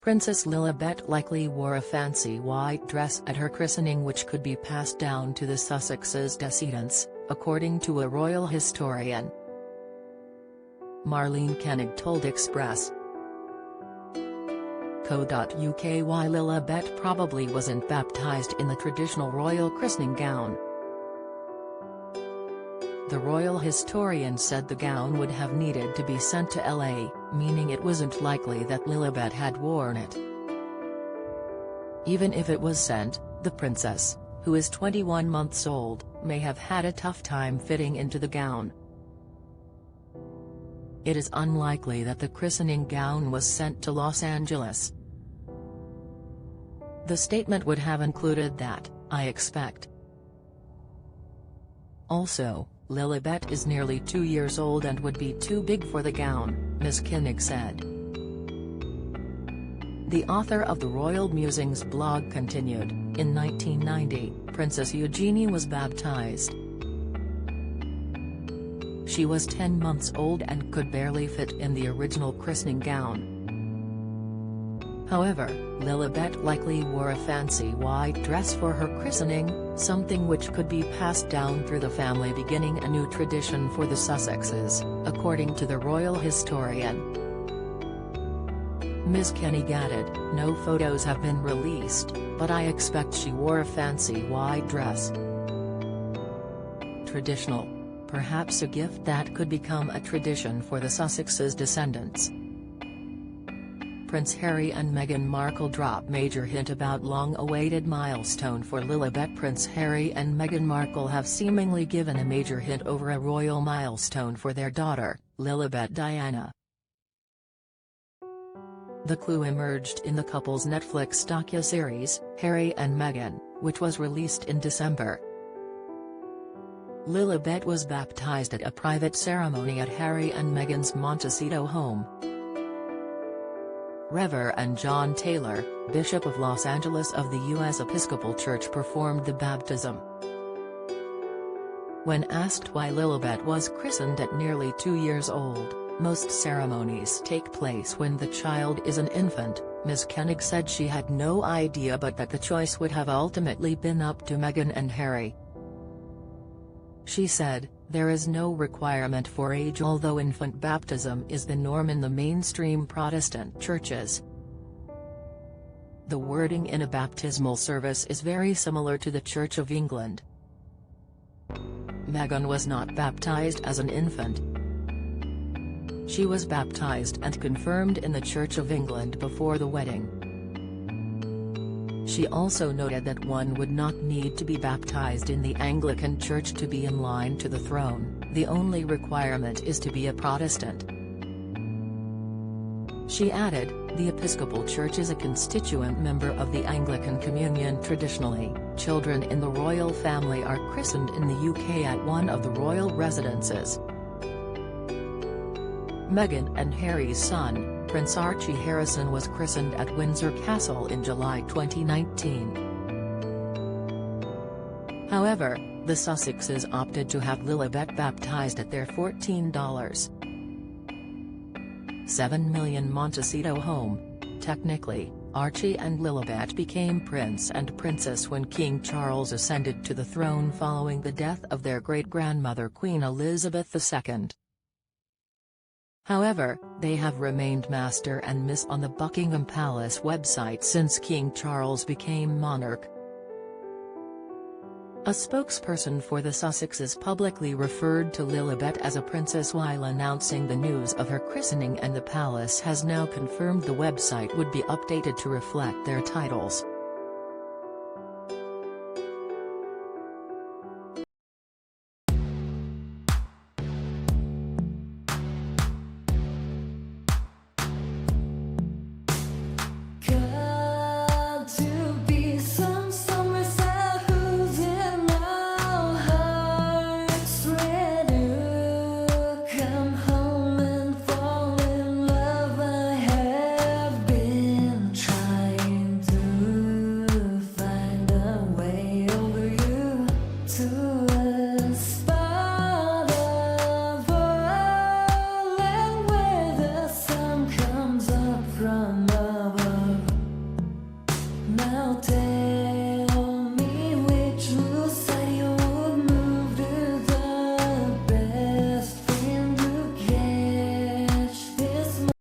Princess Lilibet likely wore a fancy white dress at her christening which could be passed down to the Sussex's descendants, according to a royal historian. Marlene Koenig told Express. Co.uk why Lilibet probably wasn't baptised in the traditional royal christening gown. The royal historian said the gown would have needed to be sent to LA, meaning it wasn't likely that Lilibet had worn it. Even if it was sent, the princess, who is 21 months old, may have had a tough time fitting into the gown. It is unlikely that the christening gown was sent to Los Angeles. The statement would have included that, "I expect." Also, Lilibet is nearly 2 years old and would be too big for the gown, Ms. Koenig said. The author of the Royal Musings blog continued, in 1990, Princess Eugenie was baptized. She was 10 months old and could barely fit in the original christening gown. However, Lilibet likely wore a fancy white dress for her christening, something which could be passed down through the family, beginning a new tradition for the Sussexes, according to the royal historian. Ms. Koenig added, "No photos have been released, but I expect she wore a fancy white dress." Traditional. Perhaps a gift that could become a tradition for the Sussexes' descendants. Prince Harry and Meghan Markle drop major hint about long-awaited milestone for Lilibet. Prince Harry and Meghan Markle have seemingly given a major hint over a royal milestone for their daughter, Lilibet Diana. The clue emerged in the couple's Netflix docuseries, Harry and Meghan, which was released in December. Lilibet was baptized at a private ceremony at Harry and Meghan's Montecito home. Reverend John Taylor, Bishop of Los Angeles of the U.S. Episcopal Church, performed the baptism. When asked why Lilibet was christened at nearly 2 years old, most ceremonies take place when the child is an infant, Ms. Koenig said she had no idea but that the choice would have ultimately been up to Meghan and Harry. She said, "There is no requirement for age, although infant baptism is the norm in the mainstream Protestant churches. The wording in a baptismal service is very similar to the Church of England." Meghan was not baptized as an infant. She was baptized and confirmed in the Church of England before the wedding. She also noted that one would not need to be baptized in the Anglican Church to be in line to the throne, the only requirement is to be a Protestant. She added, "The Episcopal Church is a constituent member of the Anglican Communion. Traditionally, children in the royal family are christened in the UK at one of the royal residences." Meghan and Harry's son, Prince Archie Harrison, was christened at Windsor Castle in July 2019. However, the Sussexes opted to have Lilibet baptized at their $14.7 million Montecito home. Technically, Archie and Lilibet became prince and princess when King Charles ascended to the throne following the death of their great-grandmother Queen Elizabeth II. However, they have remained Master and Miss on the Buckingham Palace website since King Charles became monarch. A spokesperson for the Sussexes publicly referred to Lilibet as a princess while announcing the news of her christening, and the palace has now confirmed the website would be updated to reflect their titles. Fall in love, I have been trying to mountain.